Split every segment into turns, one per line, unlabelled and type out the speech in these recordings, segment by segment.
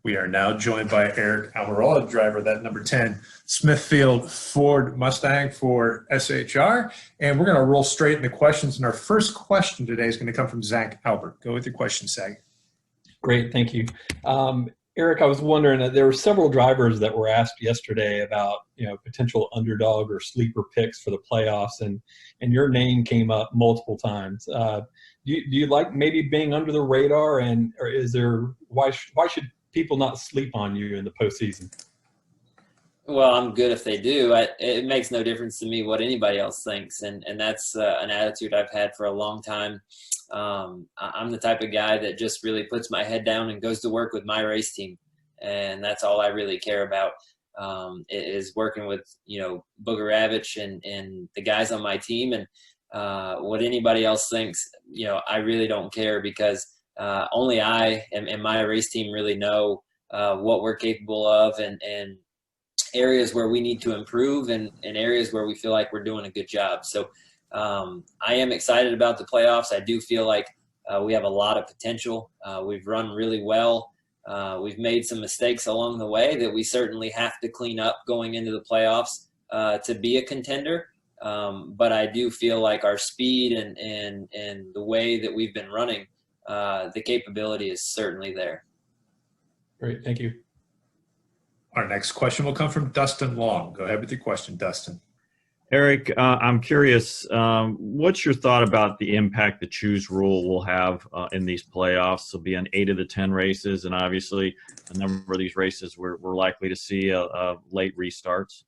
We are now joined by Aric Almirola, driver of that number 10 Smithfield Ford Mustang for SHR. And we're going to roll straight into questions. And our first question today is going to come from Zach Albert. Go with your question, Zach.
Great, thank you. Aric, I was wondering, there were several drivers that were asked yesterday about, potential underdog or sleeper picks for the playoffs, and your name came up multiple times. Do you like maybe being under the radar, or is there why should people not sleep on you in the postseason?
Well, I'm good if they do. It makes no difference to me what anybody else thinks, and that's an attitude I've had for a long time. I'm the type of guy that just really puts my head down and goes to work with my race team, and that's all I really care about. Is working with Booger Ravitch and the guys on my team, and what anybody else thinks, I really don't care, because only I and my race team really know what we're capable of, and areas where we need to improve, and areas where we feel like we're doing a good job. So I am excited about the playoffs. I do feel like we have a lot of potential. We've run really well. We've made some mistakes along the way that we certainly have to clean up going into the playoffs to be a contender. But I do feel like our speed and the way that we've been running, the capability is certainly there.
Great, thank you.
Our next question will come from Dustin Long. Go ahead with your question, Dustin.
Aric, I'm curious, what's your thought about the impact the choose rule will have in these playoffs? It'll be on 8 of the 10 races, and obviously a number of these races we're likely to see late restarts.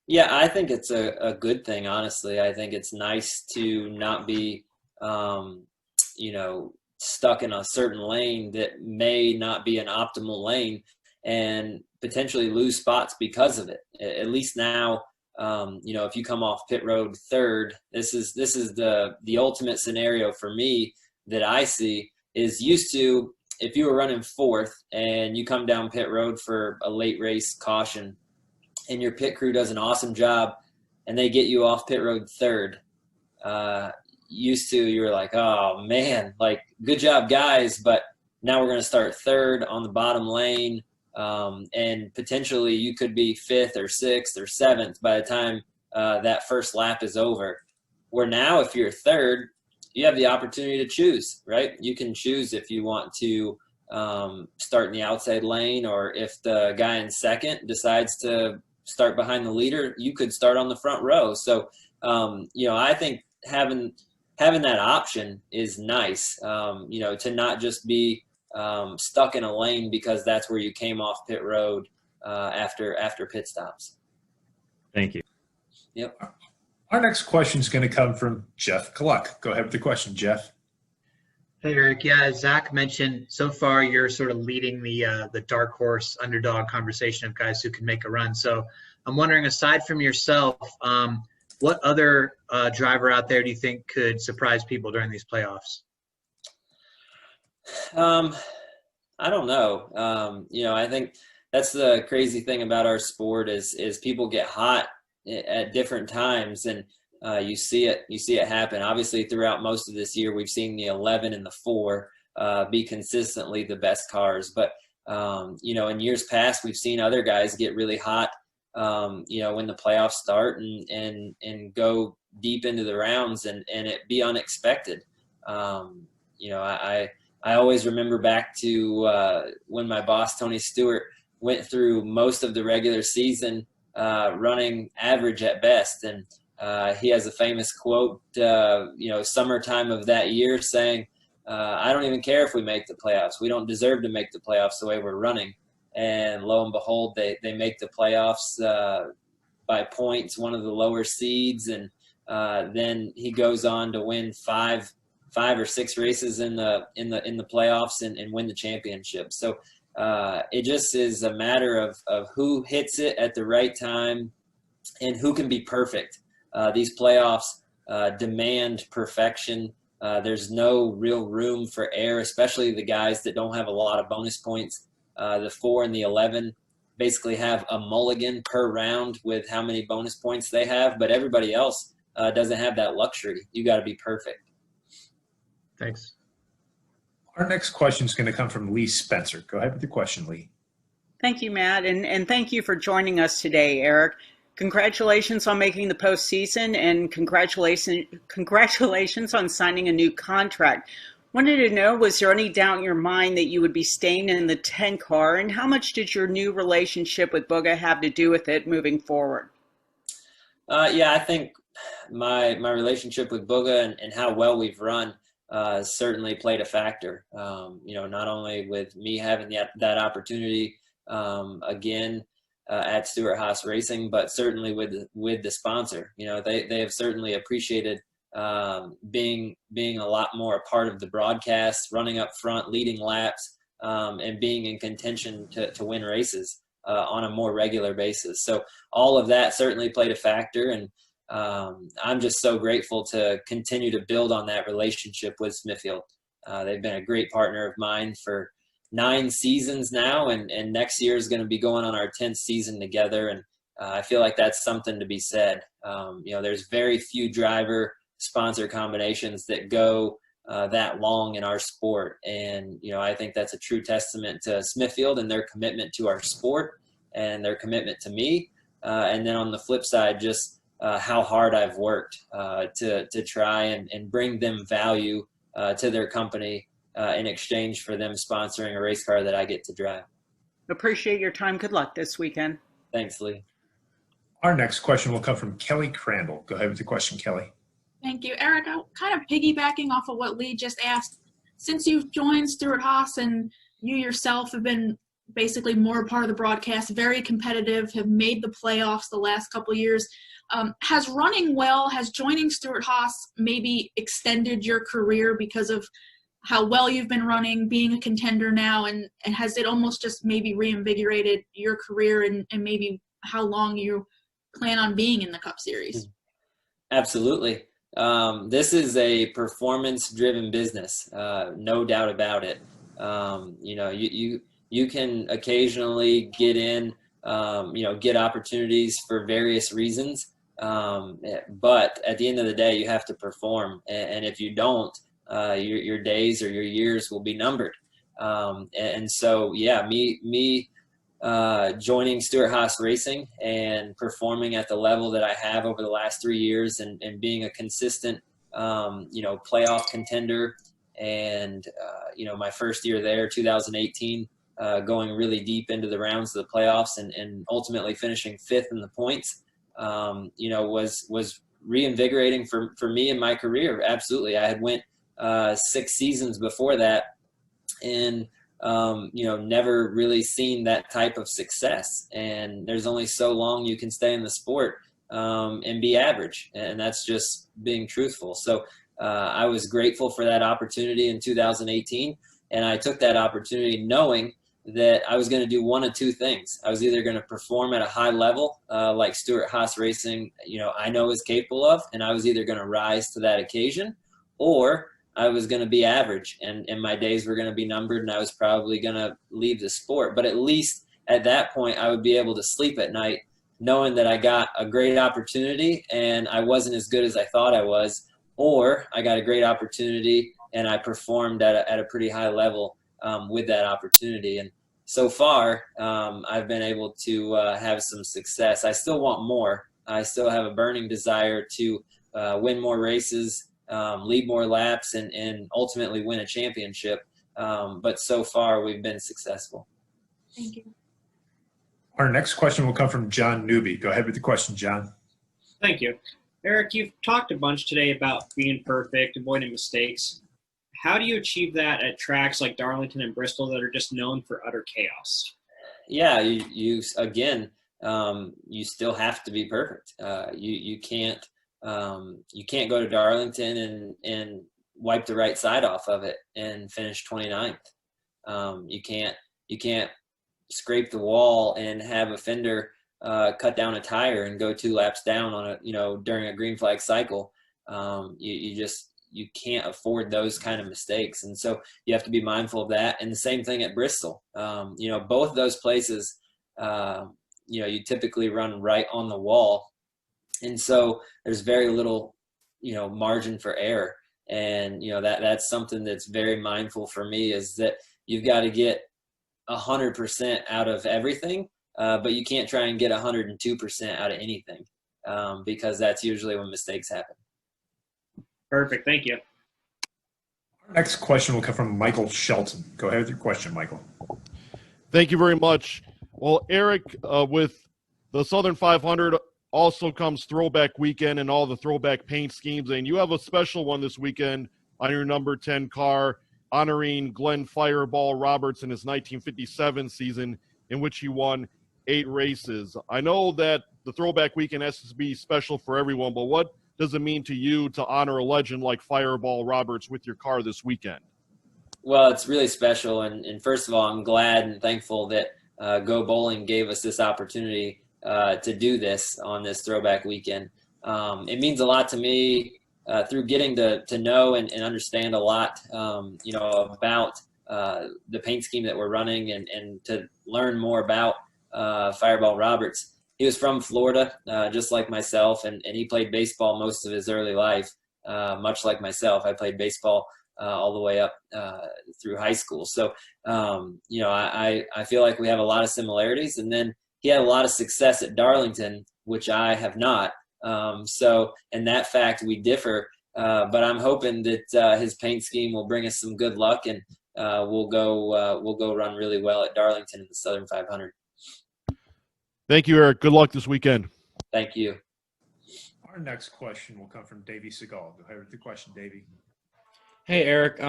Yeah, I think it's a good thing, honestly. I think it's nice to not be, stuck in a certain lane that may not be an optimal lane, and potentially lose spots because of it. At least now, if you come off pit road third, this is the ultimate scenario for me that I see is used to, if you were running fourth and you come down pit road for a late race caution and your pit crew does an awesome job and they get you off pit road third, used to, you were like, oh man, like, good job guys, but now we're going to start third on the bottom lane. And potentially you could be fifth or sixth or seventh by the time that first lap is over. Where now, if you're third, you have the opportunity to choose, right? You can choose if you want to start in the outside lane, or if the guy in second decides to start behind the leader, you could start on the front row. So, I think having that option is nice, to not just be stuck in a lane because that's where you came off pit road after pit stops.
Thank you.
Yep.
Our next question is going to come from Jeff Gluck. Go ahead with the question, Jeff.
Hey, Aric. Yeah, as Zach mentioned, so far you're sort of leading the dark horse underdog conversation of guys who can make a run. So I'm wondering, aside from yourself, what other driver out there do you think could surprise people during these playoffs?
I don't know. I think that's the crazy thing about our sport is people get hot at different times, and you see it happen. Obviously, throughout most of this year, we've seen the 11 and the 4 be consistently the best cars. But in years past, we've seen other guys get really hot, when the playoffs start and go deep into the rounds and it be unexpected. I always remember back to when my boss, Tony Stewart, went through most of the regular season running average at best. And he has a famous quote, summertime of that year, saying, I don't even care if we make the playoffs. We don't deserve to make the playoffs the way we're running. And lo and behold, they make the playoffs by points, one of the lower seeds. And then he goes on to win five or six races in the playoffs and win the championship. So it just is a matter of who hits it at the right time and who can be perfect. These playoffs demand perfection. There's no real room for error, especially the guys that don't have a lot of bonus points. The 4 and the 11 basically have a mulligan per round with how many bonus points they have, but everybody else doesn't have that luxury. You got to be perfect.
Thanks.
Our next question is going to come from Lee Spencer. Go ahead with your question, Lee.
Thank you, Matt, and thank you for joining us today, Aric. Congratulations on making the postseason, and congratulations on signing a new contract. Wanted to know, was there any doubt in your mind that you would be staying in the 10 car, and how much did your new relationship with Bubba have to do with it moving forward?
Yeah, I think my relationship with Bubba and how well we've run certainly played a factor. Not only with me having that opportunity again at Stewart-Haas Racing, but certainly with the sponsor. They have certainly appreciated being a lot more a part of the broadcast, running up front, leading laps, and being in contention to win races on a more regular basis. So all of that certainly played a factor, and I'm just so grateful to continue to build on that relationship with Smithfield. They've been a great partner of mine for 9 seasons now, and next year is going to be going on our 10th season together, and I feel like that's something to be said. There's very few driver sponsor combinations that go that long in our sport, and I think that's a true testament to Smithfield and their commitment to our sport and their commitment to me, and then on the flip side, just how hard I've worked to try and bring them value to their company in exchange for them sponsoring a race car that I get to drive.
Appreciate your time. Good luck this weekend.
Thanks, Lee.
Our next question will come from Kelly Crandall. Go ahead with your question, Kelly.
Thank you. Aric, I'm kind of piggybacking off of what Lee just asked. Since you've joined Stewart-Haas and you yourself have been basically more a part of the broadcast, very competitive, have made the playoffs the last couple of years, has joining Stewart-Haas maybe extended your career because of how well you've been running, being a contender now, and has it almost just maybe reinvigorated your career and maybe how long you plan on being in the Cup Series?
Absolutely. This is a performance-driven business, no doubt about it. You can occasionally get in, get opportunities for various reasons, but at the end of the day, you have to perform, and if you don't, your days or your years will be numbered. And so, yeah, me joining Stewart-Haas Racing and performing at the level that I have over the last 3 years and being a consistent, playoff contender. And, my first year there, 2018, going really deep into the rounds of the playoffs and ultimately finishing 5th in the points, was reinvigorating for me in my career. Absolutely. I had went 6 seasons before that and, never really seen that type of success. And there's only so long you can stay in the sport and be average. And that's just being truthful. So I was grateful for that opportunity in 2018. And I took that opportunity knowing that I was going to do one of 2 things. I was either going to perform at a high level, like Stewart-Haas Racing, I know is capable of, and I was either going to rise to that occasion, or I was going to be average and my days were going to be numbered and I was probably going to leave the sport. But at least at that point, I would be able to sleep at night knowing that I got a great opportunity and I wasn't as good as I thought I was, or I got a great opportunity and I performed at a pretty high level with that opportunity. And so far, I've been able to have some success. I still want more. I still have a burning desire to win more races, lead more laps, and ultimately win a championship. But so far, we've been successful.
Thank you.
Our next question will come from John Newby. Go ahead with the question, John.
Thank you. Aric, you've talked a bunch today about being perfect, avoiding mistakes. How do you achieve that at tracks like Darlington and Bristol that are just known for utter chaos?
Yeah, you again, you still have to be perfect. You can't go to Darlington and wipe the right side off of it and finish 29th. You can't scrape the wall and have a fender cut down a tire and go 2 laps down on during a green flag cycle. You can't afford those kind of mistakes. And so you have to be mindful of that. And the same thing at Bristol. Both those places, you typically run right on the wall. And so there's very little, margin for error. And, that's something that's very mindful for me, is that you've got to get 100% out of everything, but you can't try and get 102% out of anything, because that's usually when mistakes happen.
Perfect. Thank you.
Our next question will come from Michael Shelton. Go ahead with your question, Michael.
Thank you very much. Well, Aric, with the Southern 500 also comes Throwback Weekend and all the throwback paint schemes, and you have a special one this weekend on your number 10 car, honoring Glenn Fireball Roberts in his 1957 season, in which he won 8 races. I know that the Throwback Weekend has to be special for everyone, but what does it mean to you to honor a legend like Fireball Roberts with your car this weekend?
Well, it's really special, and first of all, I'm glad and thankful that Go Bowling gave us this opportunity to do this on this Throwback Weekend. It means a lot to me through getting to know and understand a lot, about the paint scheme that we're running, and to learn more about Fireball Roberts. He was from Florida, just like myself, and he played baseball most of his early life, much like myself. I played baseball all the way up through high school. So, I feel like we have a lot of similarities. And then he had a lot of success at Darlington, which I have not. So in that fact, we differ. But I'm hoping that his paint scheme will bring us some good luck, and we'll go run really well at Darlington in the Southern 500.
Thank you, Aric. Good luck this weekend.
Thank you.
Our next question will come from Davey Segal. Go ahead with the question, Davey.
Hey, Aric.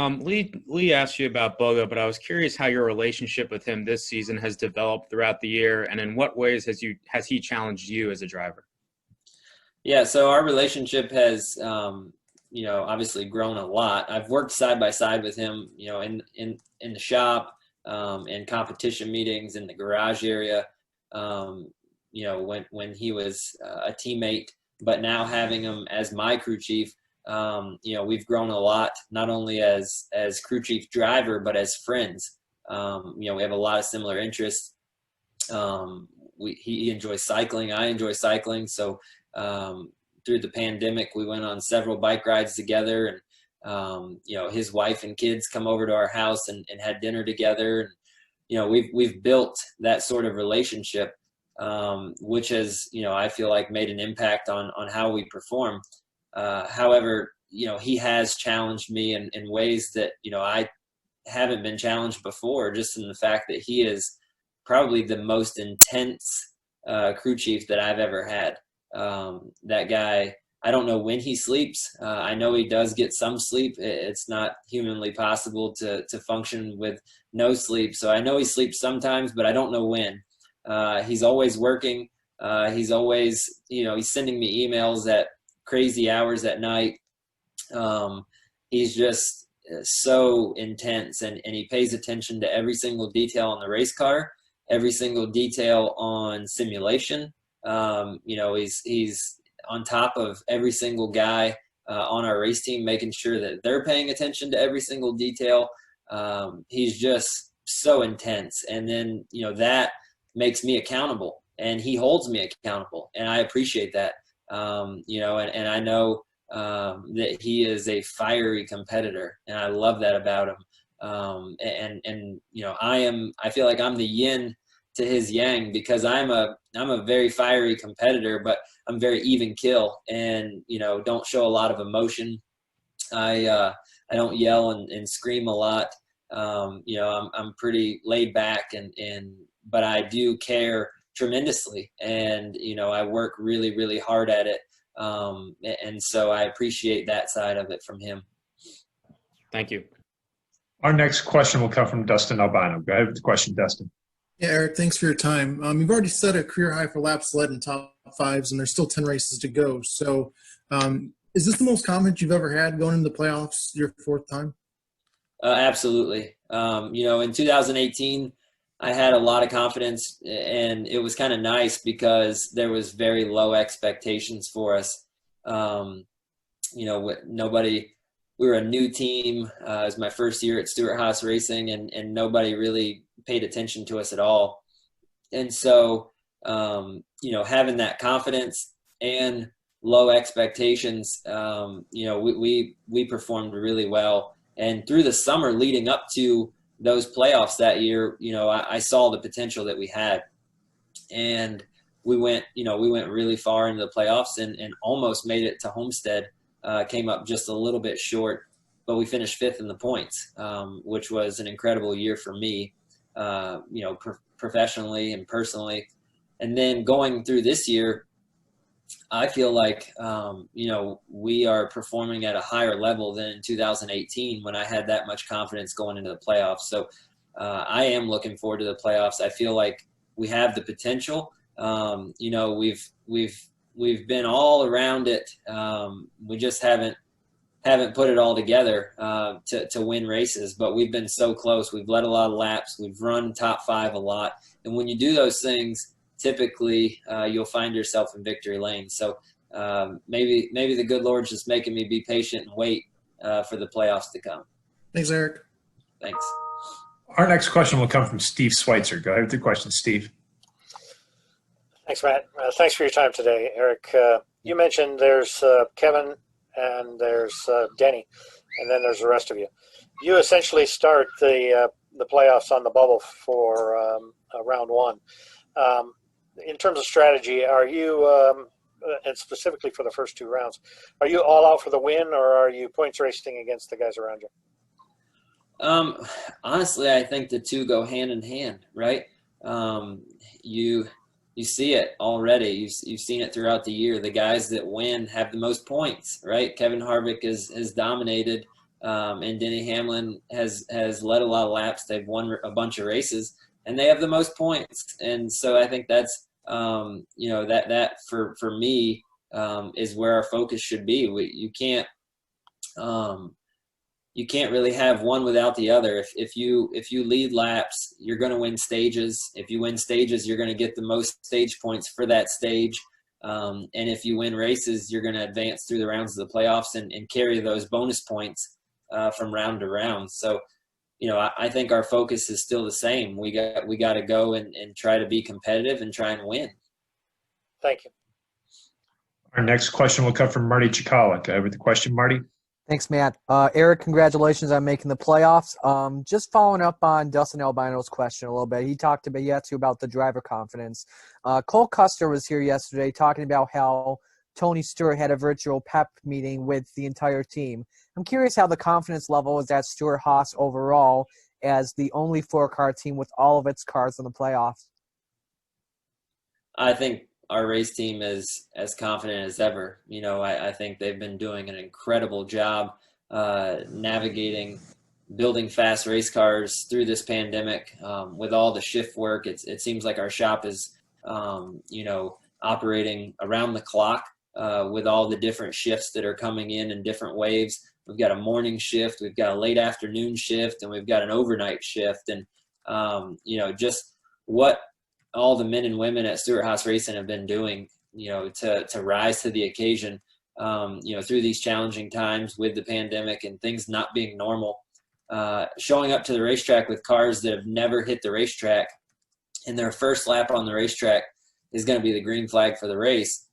Lee asked you about Bubba, but I was curious how your relationship with him this season has developed throughout the year, and in what ways has he challenged you as a driver? Yeah,
so our relationship has, obviously grown a lot. I've worked side by side with him, in the shop, in competition meetings, in the garage area, when he was a teammate, but now having him as my crew chief, we've grown a lot, not only as crew chief driver, but as friends. We have a lot of similar interests. He enjoys cycling. I enjoy cycling. So, through the pandemic, we went on several bike rides together, and, his wife and kids come over to our house and had dinner together. And, we've built that sort of relationship, which has, I feel like made an impact on how we perform. However, he has challenged me in ways that, I haven't been challenged before, just in the fact that he is probably the most intense crew chief that I've ever had. That guy, I don't know when he sleeps. I know he does get some sleep. It's not humanly possible to function with no sleep. So I know he sleeps sometimes, but I don't know when. He's always working. He's always, he's sending me emails at crazy hours at night. He's just so intense, and he pays attention to every single detail on the race car, every single detail on simulation. He's on top of every single guy on our race team, making sure that they're paying attention to every single detail. He's just so intense. And then, that makes me accountable, and he holds me accountable, and I appreciate that. And I know that he is a fiery competitor, and I love that about him. I feel like I'm the yin to his yang, because I'm a very fiery competitor, but I'm very even kill, and don't show a lot of emotion. I don't yell and scream a lot. I'm pretty laid back, but I do care tremendously, and I work really, really hard at it, and so I appreciate that side of it from him.
Thank you.
Our next question will come from Dustin Albino. Go ahead with the question, Dustin.
Yeah, Aric, thanks for your time. You've already set a career high for laps led in top fives, and there's still 10 races to go. So is this the most confidence you've ever had going into the playoffs, your 4th time?
Absolutely. In 2018, I had a lot of confidence, and it was kind of nice because there was very low expectations for us. We were a new team. It was my first year at Stewart-Haas Racing, and nobody really paid attention to us at all. And so, having that confidence and low expectations, we performed really well. And through the summer leading up to those playoffs that year, I saw the potential that we had. And we went really far into the playoffs and almost made it to Homestead, came up just a little bit short, but we finished 5th in the points, which was an incredible year for me, professionally and personally. And then going through this year, I feel like, we are performing at a higher level than in 2018 when I had that much confidence going into the playoffs. So I am looking forward to the playoffs. I feel like we have the potential. We've been all around it. We just haven't put it all together to win races, but we've been so close. We've led a lot of laps. We've run top 5 a lot. And when you do those things, typically you'll find yourself in victory lane. So maybe the good Lord's just making me be patient and wait for the playoffs to come.
Thanks, Aric.
Thanks.
Our next question will come from Steve Schweitzer. Go ahead with your question, Steve.
Thanks, Matt. Thanks for your time today, Aric. You mentioned there's Kevin and there's Denny, and then there's the rest of you. You essentially start the playoffs on the bubble for round 1. In terms of strategy, are you, and specifically for the first 2 rounds, are you all out for the win, or are you points racing against the guys around you?
Honestly, I think the two go hand in hand, right? You see it already. You've seen it throughout the year. The guys that win have the most points, right? Kevin Harvick has dominated, and Denny Hamlin has led a lot of laps. They've won a bunch of races, and they have the most points. And so I think that's that for me is where our focus should be. You can't really have one without the other. If you lead laps, you're going to win stages. If you win stages, you're going to get the most stage points for that stage. And if you win races, you're going to advance through the rounds of the playoffs and carry those bonus points from round to round. So, I think our focus is still the same. We got to go and try to be competitive and try and win.
Thank you.
Our next question will come from Marty Chikalik. Go ahead with the question, Marty.
Thanks, Matt. Aric, congratulations on making the playoffs. Just following up on Dustin Albino's question a little bit. He asked you about the driver confidence. Cole Custer was here yesterday talking about how Tony Stewart had a virtual pep meeting with the entire team. I'm curious how the confidence level is at Stewart-Haas overall as the only 4-car team with all of its cars in the playoffs.
I think our race team is as confident as ever. I think they've been doing an incredible job navigating, building fast race cars through this pandemic with all the shift work. It seems like our shop is, operating around the clock with all the different shifts that are coming in different waves. We've got a morning shift, we've got a late afternoon shift, and we've got an overnight shift. And, just what all the men and women at Stewart-Haas Racing have been doing, to rise to the occasion, through these challenging times with the pandemic and things not being normal, showing up to the racetrack with cars that have never hit the racetrack, and their first lap on the racetrack is going to be the green flag for the race.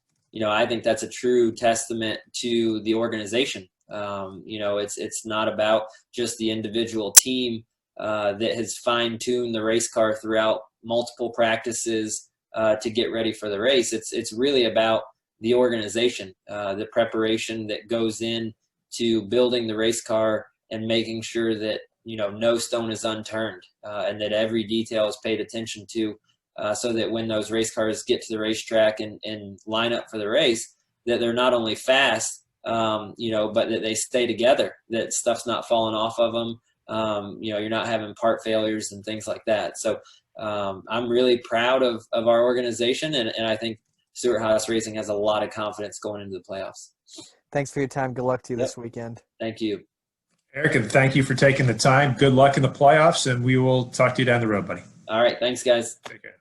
I think that's a true testament to the organization. It's not about just the individual team that has fine-tuned the race car throughout multiple practices to get ready for the race. It's really about the organization, the preparation that goes in to building the race car and making sure that no stone is unturned and that every detail is paid attention to, so that when those race cars get to the racetrack and line up for the race, that they're not only fast, but that they stay together, that stuff's not falling off of them. You're not having part failures and things like that. So I'm really proud of our organization, and I think Stewart-Haas Racing has a lot of confidence going into the playoffs.
Thanks for your time. Good luck to you this weekend.
Thank you.
Aric, and thank you for taking the time. Good luck in the playoffs, and we will talk to you down the road, buddy.
All right. Thanks, guys.
Take care.